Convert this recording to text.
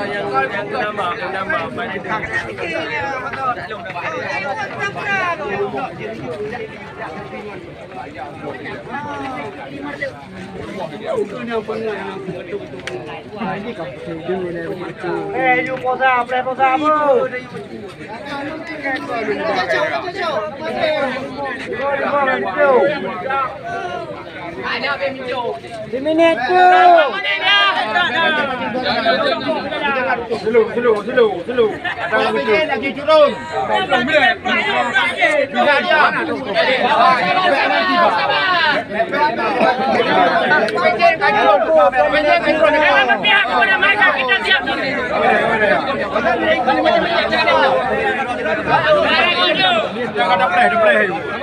yang nama you posa, play posa apa? Minit tu. Dulu. Lagi turun. Jangan ada play.